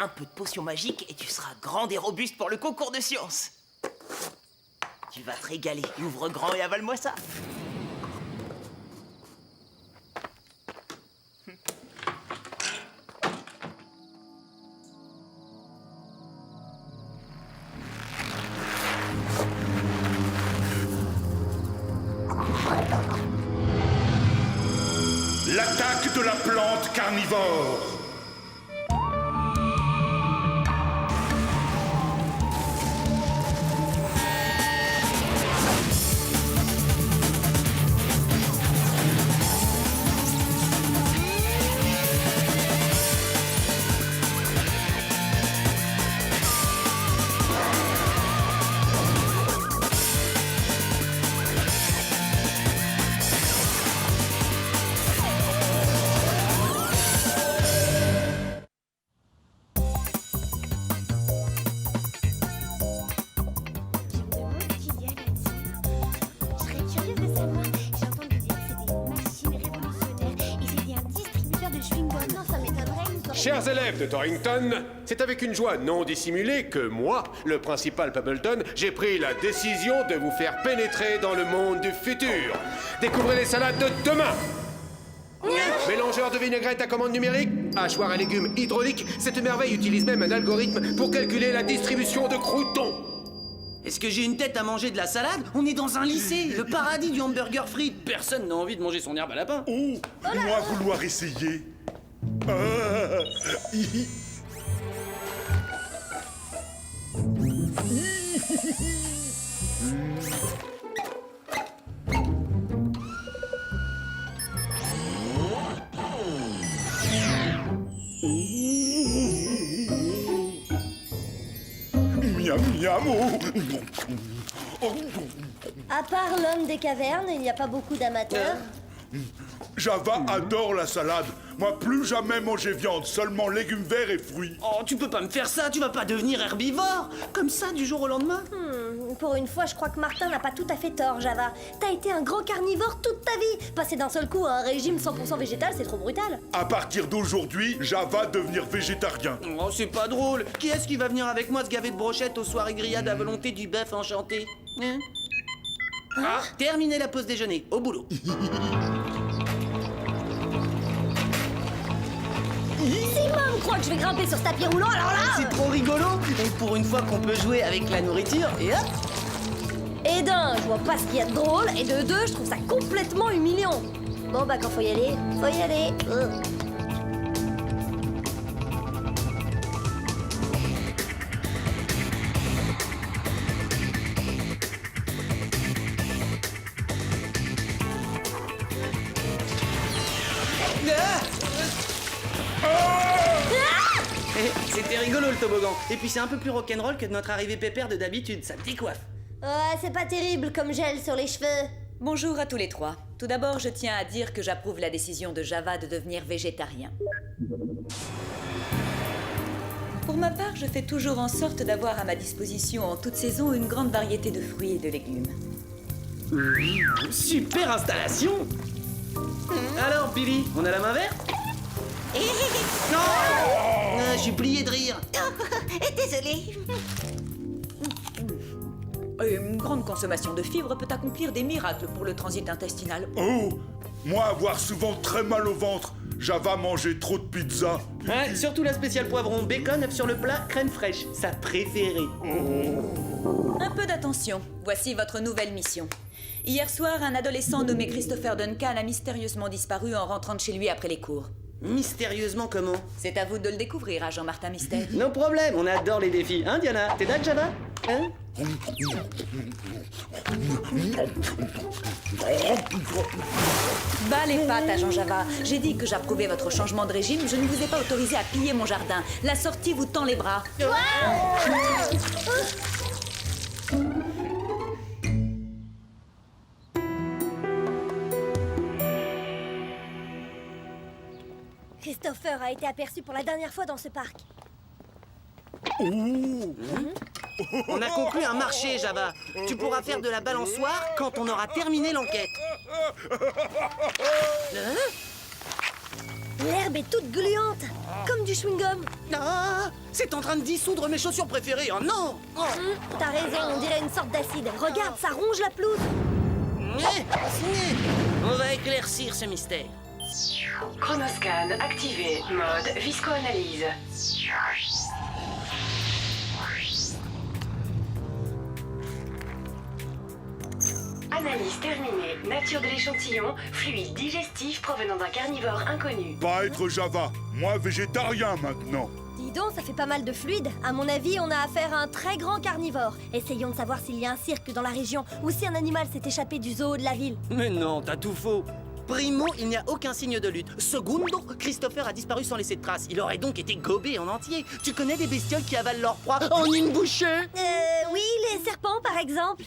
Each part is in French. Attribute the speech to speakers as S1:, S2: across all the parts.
S1: un peu de potion magique et tu seras grande et robuste pour le concours de sciences. Tu vas te régaler. Ouvre grand et avale-moi ça.
S2: L'attaque de la plante carnivore.
S3: Chers élèves de Torrington, c'est avec une joie non dissimulée que moi, le principal Pubbleton, j'ai pris la décision de vous faire pénétrer dans le monde du futur. Découvrez les salades de demain. Mélangeur de vinaigrette à commande numérique, hachoir à légumes hydraulique, cette merveille utilise même un algorithme pour calculer la distribution de croûtons.
S4: Est-ce que j'ai une tête à manger de la salade? On est dans un lycée, le paradis du hamburger frites. Personne n'a envie de manger son herbe à lapin.
S2: Oh, moi vouloir essayer. Miam miam.
S5: À part l'homme des cavernes, il n'y a pas beaucoup d'amateurs.
S2: Java adore la salade. Moi, plus jamais manger viande, seulement légumes verts et fruits.
S4: Oh, tu peux pas me faire ça, tu vas pas devenir herbivore. Comme ça, du jour au lendemain.
S5: Pour une fois, je crois que Martin n'a pas tout à fait tort, Java. T'as été un grand carnivore toute ta vie. Passer d'un seul coup à un régime 100% végétal, c'est trop brutal.
S2: À partir d'aujourd'hui, Java devenir végétarien.
S4: Oh, c'est pas drôle. Qui est-ce qui va venir avec moi se gaver de brochettes aux soirées grillades à volonté du bœuf enchanté? Ah, terminez la pause déjeuner, au boulot.
S5: Simon croit que je vais grimper sur ce tapis roulant, alors là...
S4: C'est trop rigolo. Et pour une fois qu'on peut jouer avec la nourriture, et hop.
S5: Et d'un, je vois pas ce qu'il y a de drôle, et de deux, je trouve ça complètement humiliant. Bon bah quand faut y aller, faut y aller.
S4: C'était rigolo le toboggan. Et puis c'est un peu plus rock'n'roll que notre arrivée pépère de d'habitude, ça me décoiffe.
S5: Ouais, c'est pas terrible comme gel sur les cheveux.
S6: Bonjour à tous les trois. Tout d'abord, je tiens à dire que j'approuve la décision de Java de devenir végétarien. Pour ma part, je fais toujours en sorte d'avoir à ma disposition en toute saison une grande variété de fruits et de légumes.
S4: Super installation. Alors Billy, on a la main verte? Non, je suis plié de rire.
S5: Désolée.
S6: Une grande consommation de fibres peut accomplir des miracles pour le transit intestinal.
S2: Oh, moi avoir souvent très mal au ventre. Java manger trop de pizza.
S4: Ouais, surtout la spéciale poivron, bacon, œuf sur le plat, crème fraîche, sa préférée.
S6: Un peu d'attention, voici votre nouvelle mission. Hier soir, un adolescent nommé Christopher Duncan a mystérieusement disparu en rentrant de chez lui après les cours.
S4: Mystérieusement comment?
S6: C'est à vous de le découvrir, agent Martin Mystère.
S4: No problème, on adore les défis, hein Diana? T'es d'accord, Java? Hein?
S6: Bas les pattes, agent Java. J'ai dit que j'approuvais votre changement de régime, je ne vous ai pas autorisé à piller mon jardin. La sortie vous tend les bras.
S5: Christopher a été aperçu pour la dernière fois dans ce parc.
S4: On a conclu un marché, Java. Tu pourras faire de la balançoire quand on aura terminé l'enquête.
S5: L'herbe est toute gluante, comme du chewing-gum.
S4: Ah, c'est en train de dissoudre mes chaussures préférées. Oh non! Oh.
S5: T'as raison, on dirait une sorte d'acide. Regarde, ça ronge la pelouse.
S4: On va éclaircir ce mystère.
S7: Chronoscan activé, mode visco-analyse. Analyse terminée. Nature de l'échantillon, fluide digestif provenant d'un carnivore inconnu.
S2: Pas être Java, moi végétarien maintenant.
S5: Dis donc, ça fait pas mal de fluide. À mon avis, on a affaire à un très grand carnivore. Essayons de savoir s'il y a un cirque dans la région ou si un animal s'est échappé du zoo de la ville.
S4: Mais non, t'as tout faux. Primo, il n'y a aucun signe de lutte. Secondo, Christopher a disparu sans laisser de traces. Il aurait donc été gobé en entier. Tu connais des bestioles qui avalent leur proie en une bouchée?
S5: Oui, les serpents par exemple.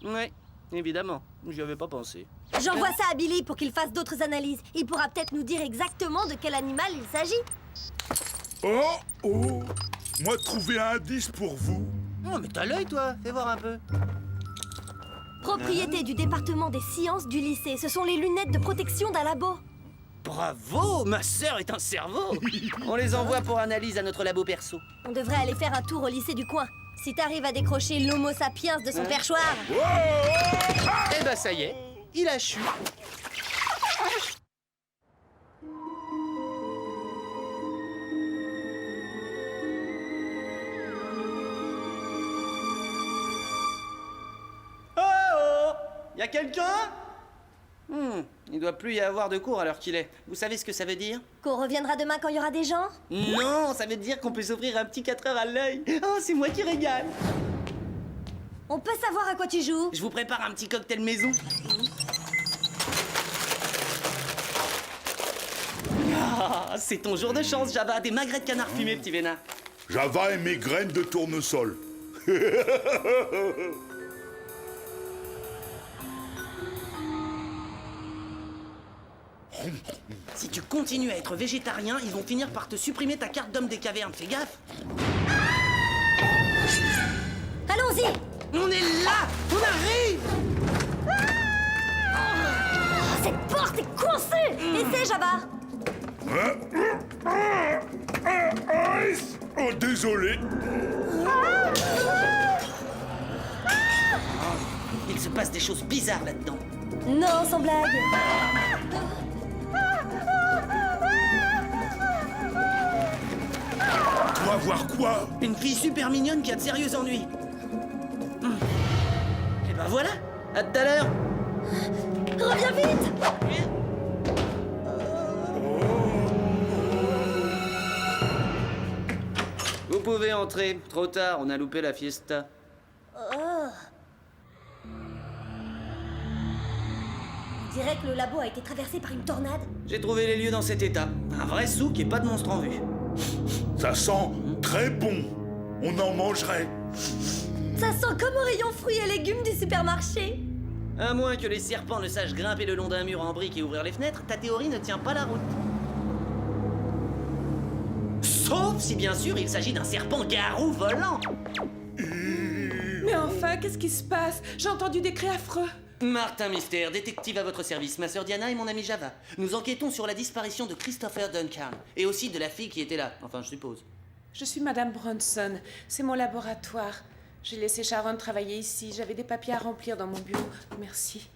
S4: Ouais, évidemment. J'y avais pas pensé.
S5: J'envoie ça à Billy pour qu'il fasse d'autres analyses. Il pourra peut-être nous dire exactement de quel animal il s'agit.
S2: Oh, moi trouver un indice pour vous.
S4: Oh, mais t'as l'œil, toi. Fais voir un peu.
S5: Propriété du département des sciences du lycée. Ce sont les lunettes de protection d'un labo.
S4: Bravo, ma sœur est un cerveau. On les envoie pour analyse à notre labo perso.
S5: On devrait aller faire un tour au lycée du coin. Si t'arrives à décrocher l'homo sapiens de son perchoir.
S4: Eh ben ça y est, il a chu. Oh, y a quelqu'un? Il doit plus y avoir de cours à l'heure qu'il est. Vous savez ce que ça veut dire?
S5: Qu'on reviendra demain quand il y aura des gens?
S4: Non, ça veut dire qu'on peut s'offrir un petit 4 heures à l'œil. Oh, c'est moi qui régale.
S5: On peut savoir à quoi tu joues?
S4: Je vous prépare un petit cocktail maison. Ah, c'est ton jour de chance, Java. Des magrets de canard fumé, petit vénard.
S2: Java et mes graines de tournesol.
S4: Si tu continues à être végétarien, ils vont finir par te supprimer ta carte d'homme des cavernes. Fais gaffe.
S5: Allons-y!
S4: On est là! On arrive!
S5: Cette porte est coincée! Essaie, Java!
S2: Oh, désolé.
S4: Il se passe des choses bizarres là-dedans.
S5: Non, sans blague!
S2: Toi voir quoi?
S4: Une fille super mignonne qui a de sérieux ennuis. Et ben voilà! À tout à l'heure!
S5: Reviens vite!
S4: Vous pouvez entrer. Trop tard, on a loupé la fiesta.
S5: On dirait que le labo a été traversé par une tornade.
S4: J'ai trouvé les lieux dans cet état. Un vrai souk et pas de monstre en vue.
S2: Ça sent très bon. On en mangerait.
S5: Ça sent comme au rayon fruits et légumes du supermarché.
S4: À moins que les serpents ne sachent grimper le long d'un mur en briques et ouvrir les fenêtres, ta théorie ne tient pas la route. Sauf si bien sûr il s'agit d'un serpent garou volant.
S8: Mais enfin, qu'est-ce qui se passe? J'ai entendu des cris affreux.
S4: Martin Mystère, détective à votre service, ma sœur Diana et mon ami Java. Nous enquêtons sur la disparition de Christopher Duncan et aussi de la fille qui était là, enfin je suppose.
S8: Je suis Madame Bronson. C'est mon laboratoire. J'ai laissé Sharon travailler ici. J'avais des papiers à remplir dans mon bureau. Merci.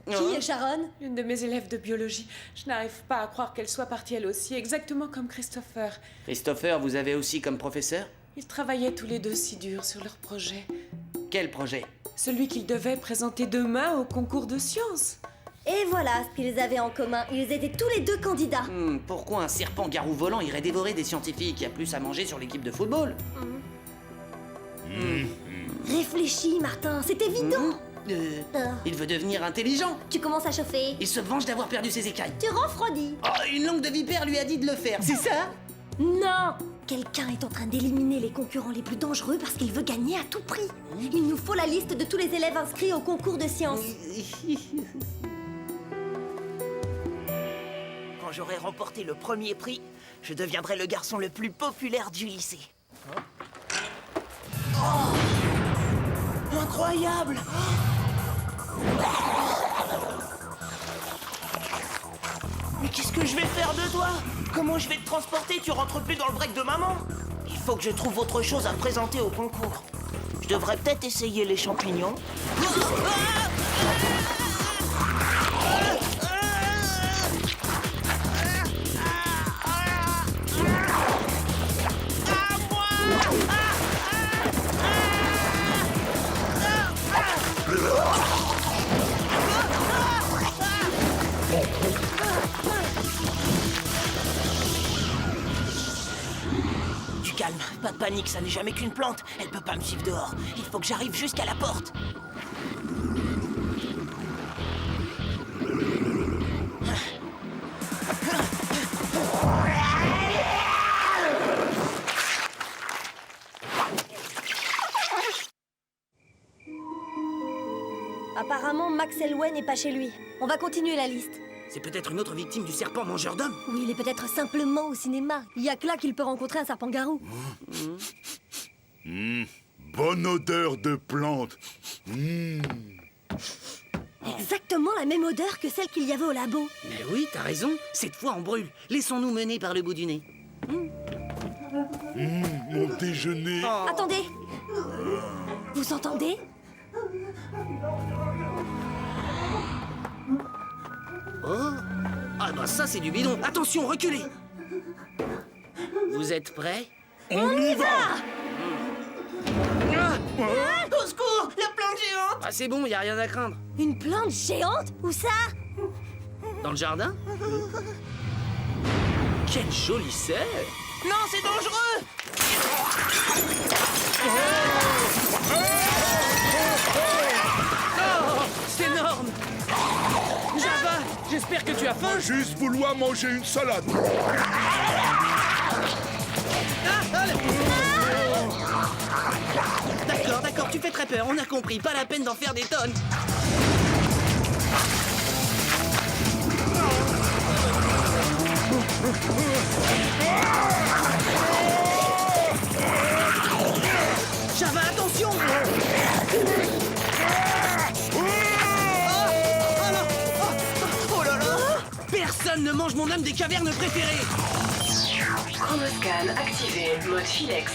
S5: Qui est Sharon?
S8: Une de mes élèves de biologie. Je n'arrive pas à croire qu'elle soit partie elle aussi, exactement comme Christopher.
S4: Christopher, vous avez aussi comme professeur?
S8: Ils travaillaient tous les deux si dur sur leur projet.
S4: Quel projet?
S8: Celui qu'ils devaient présenter demain au concours de sciences.
S5: Et voilà ce qu'ils avaient en commun. Ils étaient tous les deux candidats.
S4: Pourquoi un serpent garou volant irait dévorer des scientifiques? Il y a plus à manger sur l'équipe de football.
S5: Réfléchis, Martin, c'est évident.
S4: Il veut devenir intelligent.
S5: Tu commences à chauffer.
S4: Il se venge d'avoir perdu ses écailles.
S5: Tu refroidis.
S4: Oh, une langue de vipère lui a dit de le faire, c'est ça?
S5: Non! Quelqu'un est en train d'éliminer les concurrents les plus dangereux parce qu'il veut gagner à tout prix. Il nous faut la liste de tous les élèves inscrits au concours de sciences.
S1: Quand j'aurai remporté le premier prix, je deviendrai le garçon le plus populaire du lycée. Oh, incroyable! qu'est-ce que je vais faire de toi? Comment je vais te transporter? Tu rentres plus dans le break de maman? Il faut que je trouve autre chose à présenter au concours. Je devrais peut-être essayer les champignons. Du calme, pas de panique, ça n'est jamais qu'une plante. Elle peut pas me suivre dehors. Il faut que j'arrive jusqu'à la porte.
S5: Apparemment, Max Elway n'est pas chez lui. On va continuer la liste.
S4: C'est peut-être une autre victime du serpent mangeur d'hommes.
S5: Oui, il est peut-être simplement au cinéma. Il y a que là qu'il peut rencontrer un serpent-garou.
S2: Bonne odeur de plante.
S5: Exactement la même odeur que celle qu'il y avait au labo.
S4: Mais oui, t'as raison. Cette fois, on brûle. Laissons-nous mener par le bout du nez.
S2: Mon déjeuner.
S5: Attendez. Vous entendez?
S4: Oh! Ah bah ça, c'est du bidon. Attention, reculez. Vous êtes prêts?
S2: On y va.
S1: Au secours, la plante géante!
S4: Ah, c'est bon, y a rien à craindre.
S5: Une plante géante? Où ça?
S4: Dans le jardin? Quelle jolie serre!
S1: Non, c'est dangereux!
S4: Oh, c'est énorme! Java, j'espère que tu as faim.
S2: Juste vouloir manger une salade.
S4: D'accord, tu fais très peur, on a compris. Pas la peine d'en faire des tonnes. Java, attention! Oh là là! Personne ne mange mon âme des cavernes préférées!
S7: Chronoscan activé, mode Philex.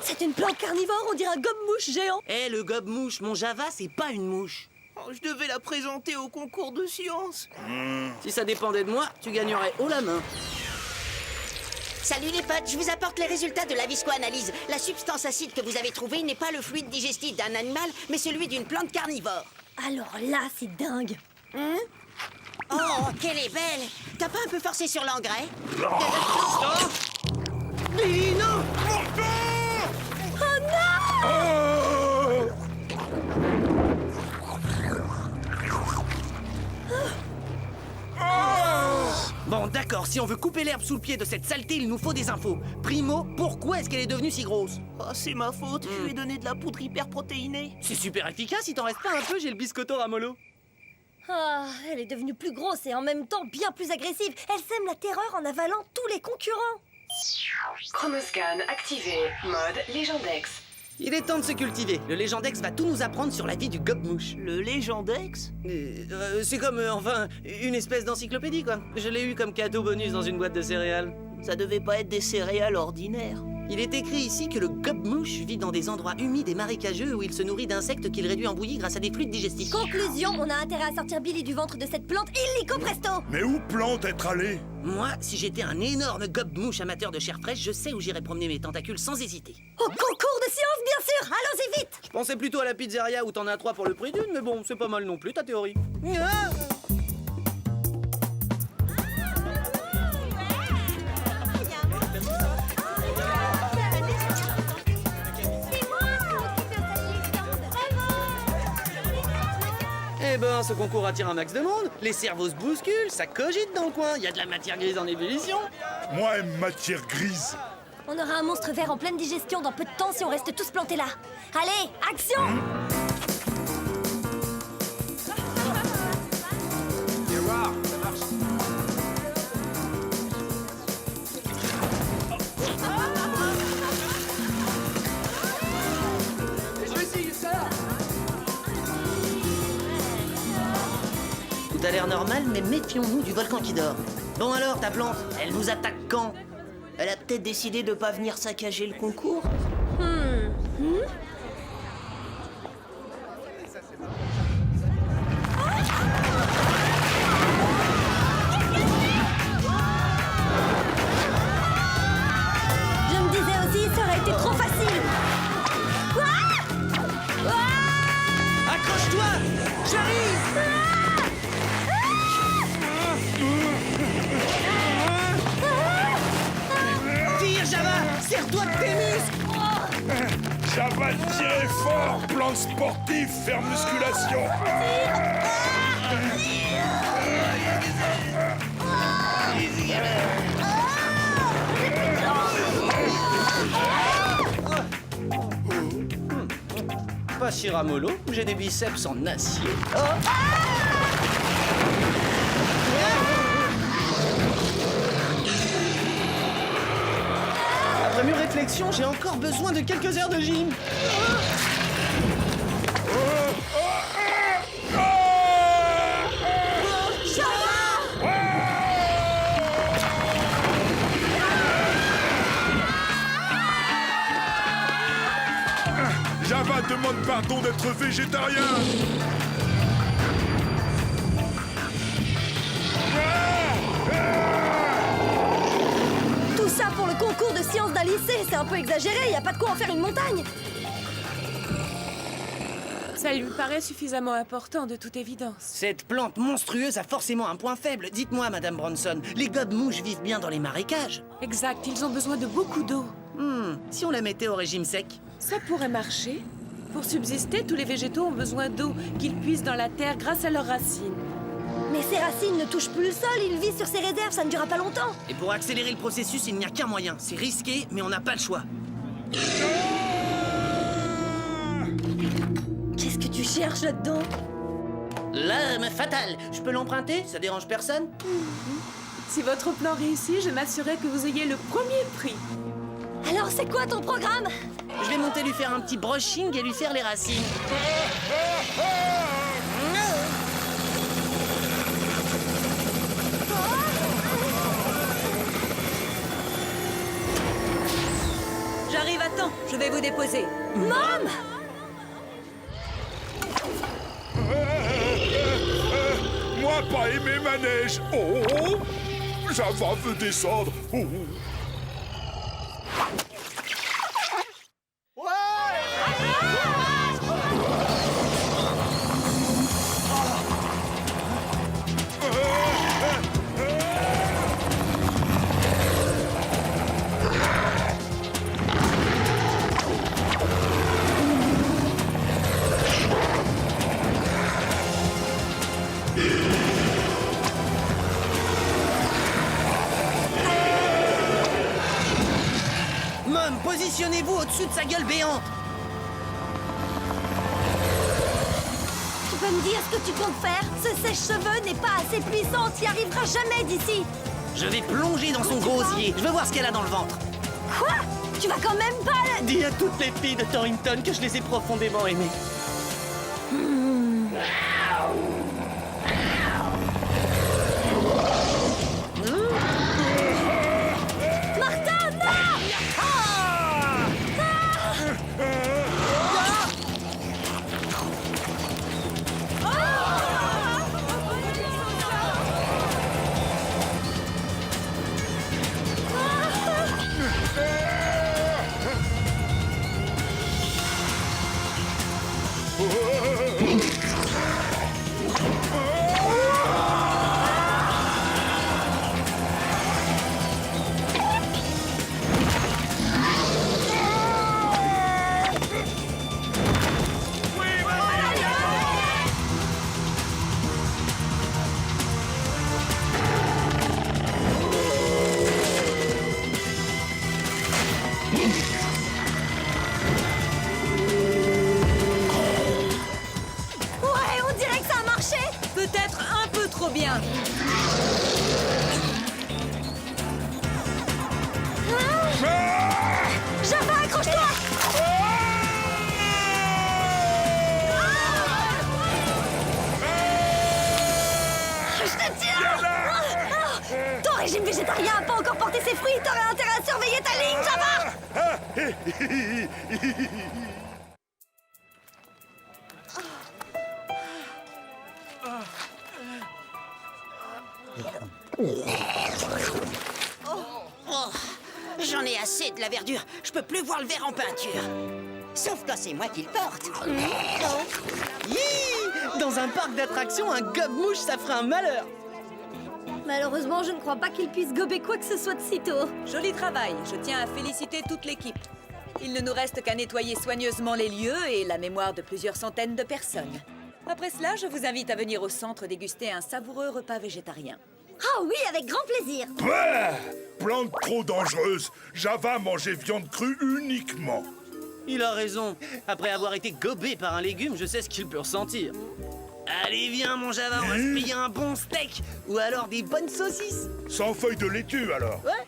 S5: C'est une plante carnivore, on dirait un gobe-mouche géant.
S4: Eh, le gobe-mouche, mon Java, c'est pas une mouche.
S1: Oh, je devais la présenter au concours de sciences.
S4: Si ça dépendait de moi, tu gagnerais haut la main.
S9: Salut les potes, je vous apporte les résultats de la viscoanalyse. La substance acide que vous avez trouvée n'est pas le fluide digestif d'un animal, mais celui d'une plante carnivore.
S5: Alors là, c'est dingue.
S9: Oh, qu'elle est belle! T'as pas un peu forcé sur l'engrais?
S4: Lily, non! Bon, d'accord, si on veut couper l'herbe sous le pied de cette saleté, il nous faut des infos. Primo, pourquoi est-ce qu'elle est devenue si grosse?
S1: Oh, c'est ma faute, je lui ai donné de la poudre hyper protéinée.
S4: C'est super efficace, il t'en reste pas un peu, j'ai le biscotto ramolo.
S5: Ah, elle est devenue plus grosse et en même temps bien plus agressive. Elle sème la terreur en avalant tous les concurrents.
S7: Chronoscan activé, mode Légendex.
S4: Il est temps de se cultiver. Le Légendex va tout nous apprendre sur la vie du gobe-mouche.
S1: Le Légendex?
S4: C'est comme, enfin, une espèce d'encyclopédie, quoi. Je l'ai eu comme cadeau bonus dans une boîte de céréales.
S1: Ça devait pas être des céréales ordinaires.
S4: Il est écrit ici que le gobe-mouche vit dans des endroits humides et marécageux où il se nourrit d'insectes qu'il réduit en bouillie grâce à des fluides digestifs.
S5: Conclusion, on a intérêt à sortir Billy du ventre de cette plante illico presto.
S2: Mais où plante être allée?
S4: Moi, si j'étais un énorme gobe-mouche amateur de chair fraîche, je sais où j'irais promener mes tentacules sans hésiter.
S5: Au concours de sciences, bien sûr. Allons-y vite.
S4: Je pensais plutôt à la pizzeria où t'en as 3 pour le prix d'une, mais bon, c'est pas mal non plus ta théorie. Ah! Eh ben, ce concours attire un max de monde. Les cerveaux se bousculent, ça cogite dans le coin. Il y a de la matière grise en ébullition.
S2: Moi, aime matière grise.
S5: On aura un monstre vert en pleine digestion dans peu de temps si on reste tous plantés là. Allez, action!
S4: a l'air normal, mais méfions-nous du volcan qui dort. Bon alors, ta plante, elle nous attaque quand?
S1: Elle a peut-être décidé de pas venir saccager le concours.
S5: Je me disais aussi, ça aurait été trop facile.
S4: Accroche-toi! J'arrive! Tire, Java! Serre-toi de tes muscles!
S2: Java tirer fort, plan sportif, faire musculation.
S4: Pas si ramollo, j'ai des biceps en acier. Après mûre réflexion, j'ai encore besoin de quelques heures de gym.
S2: Java demande pardon d'être végétarien.
S5: Tout ça pour le concours de sciences d'un lycée, c'est un peu exagéré, y a pas de quoi en faire une montagne.
S8: Ça lui paraît suffisamment important, de toute évidence.
S4: Cette plante monstrueuse a forcément un point faible. Dites-moi, Madame Bronson, les gobe-mouches vivent bien dans les marécages.
S8: Exact, ils ont besoin de beaucoup d'eau.
S4: Si on la mettait au régime sec?
S8: Ça pourrait marcher. Pour subsister, tous les végétaux ont besoin d'eau, qu'ils puissent dans la terre grâce à leurs racines.
S5: Mais ces racines ne touchent plus le sol, il vit sur ses réserves, ça ne durera pas longtemps.
S4: Et pour accélérer le processus, il n'y a qu'un moyen. C'est risqué, mais on n'a pas le choix.
S5: Qu'est-ce que tu cherches là-dedans?
S4: L'arme fatale. Je peux l'emprunter? Ça dérange personne?
S8: Si votre plan réussit, je m'assurerai que vous ayez le premier prix.
S5: Alors c'est quoi ton programme?
S4: Je vais monter lui faire un petit brushing et lui faire les racines.
S6: J'arrive à temps, je vais vous déposer.
S5: Mom!
S2: Moi pas aimer ma neige. Oh, Java veut descendre. Oh.
S4: Mom, positionnez-vous au-dessus de sa gueule béante.
S5: Tu peux me dire ce que tu comptes faire? Ce sèche-cheveux n'est pas assez puissant, t'y arriveras jamais d'ici.
S4: Je vais plonger dans son gosier. Je veux voir ce qu'elle a dans le ventre.
S5: Quoi? Tu vas quand même pas le...
S4: Dis à toutes les filles de Torrington que je les ai profondément aimées.
S5: Martin, non! emporter ces fruits, t'aurais intérêt à surveiller ta ligne, Java!
S9: Oh, j'en ai assez de la verdure. Je peux plus voir le verre en peinture. Sauf quand c'est moi qui le porte.
S4: Hi! Dans un parc d'attractions, un gobe-mouche, ça ferait un malheur.
S5: Malheureusement, je ne crois pas qu'il puisse gober quoi que ce soit de sitôt.
S6: Joli travail, je tiens à féliciter toute l'équipe. Il ne nous reste qu'à nettoyer soigneusement les lieux et la mémoire de plusieurs centaines de personnes. Après cela, je vous invite à venir au centre déguster un savoureux repas végétarien.
S5: Ah oui, avec grand plaisir.
S2: Bah, plante trop dangereuse. Java mangeait viande crue uniquement.
S4: Il a raison. Après avoir été gobé par un légume, je sais ce qu'il peut ressentir. Allez, viens, mon Java, on va se payer un bon steak. Ou alors des bonnes saucisses.
S2: Sans feuilles de laitue, alors.
S4: Ouais.